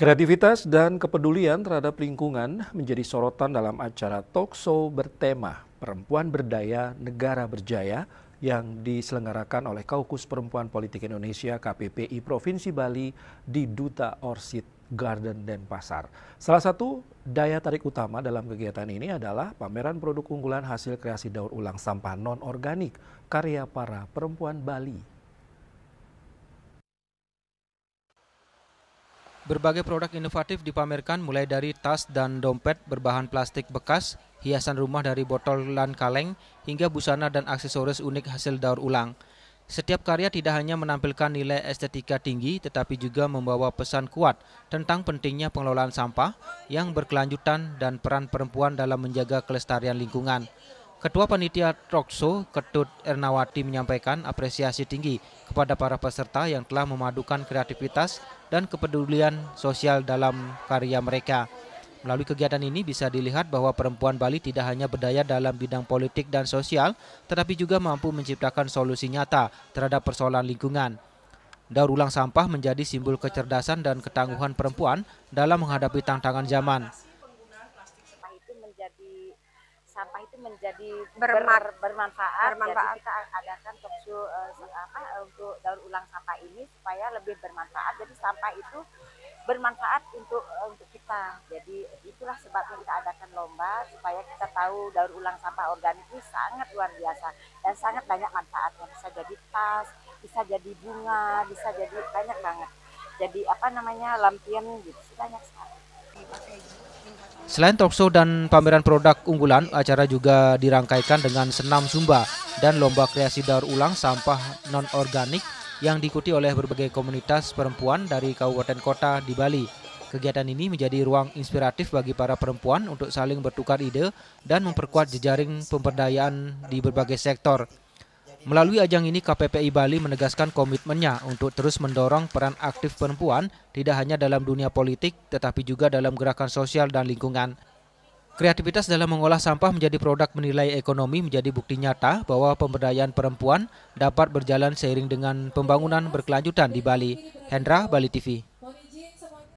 Kreativitas dan kepedulian terhadap lingkungan menjadi sorotan dalam acara talk show bertema Perempuan Berdaya Negara Berjaya yang diselenggarakan oleh Kaukus Perempuan Politik Indonesia KPPI Provinsi Bali di Duta Orchid Garden Denpasar. Salah satu daya tarik utama dalam kegiatan ini adalah pameran produk unggulan hasil kreasi daur ulang sampah non-organik karya para perempuan Bali. Berbagai produk inovatif dipamerkan mulai dari tas dan dompet berbahan plastik bekas, hiasan rumah dari botolan kaleng, hingga busana dan aksesoris unik hasil daur ulang. Setiap karya tidak hanya menampilkan nilai estetika tinggi, tetapi juga membawa pesan kuat tentang pentingnya pengelolaan sampah yang berkelanjutan dan peran perempuan dalam menjaga kelestarian lingkungan. Ketua Panitia Talkshow, Ketut Ernawati menyampaikan apresiasi tinggi kepada para peserta yang telah memadukan kreativitas dan kepedulian sosial dalam karya mereka. Melalui kegiatan ini bisa dilihat bahwa perempuan Bali tidak hanya berdaya dalam bidang politik dan sosial, tetapi juga mampu menciptakan solusi nyata terhadap persoalan lingkungan. Daur ulang sampah menjadi simbol kecerdasan dan ketangguhan perempuan dalam menghadapi tantangan zaman. Sampah itu menjadi bermanfaat. Jadi kita adakan talk show untuk daur ulang sampah ini supaya lebih bermanfaat. Jadi sampah itu bermanfaat untuk kita. Jadi itulah sebabnya kita adakan lomba supaya kita tahu daur ulang sampah organik ini sangat luar biasa dan sangat banyak manfaatnya. Bisa jadi tas, bisa jadi bunga, bisa jadi banyak banget. Jadi lampion gitu, banyak sekali. Selain talkshow dan pameran produk unggulan, acara juga dirangkaikan dengan senam zumba dan lomba kreasi daur ulang sampah non-organik yang diikuti oleh berbagai komunitas perempuan dari kabupaten kota di Bali. Kegiatan ini menjadi ruang inspiratif bagi para perempuan untuk saling bertukar ide dan memperkuat jejaring pemberdayaan di berbagai sektor. Melalui ajang ini, KPPI Bali menegaskan komitmennya untuk terus mendorong peran aktif perempuan tidak hanya dalam dunia politik, tetapi juga dalam gerakan sosial dan lingkungan. Kreativitas dalam mengolah sampah menjadi produk menilai ekonomi menjadi bukti nyata bahwa pemberdayaan perempuan dapat berjalan seiring dengan pembangunan berkelanjutan di Bali. Hendra, Bali TV.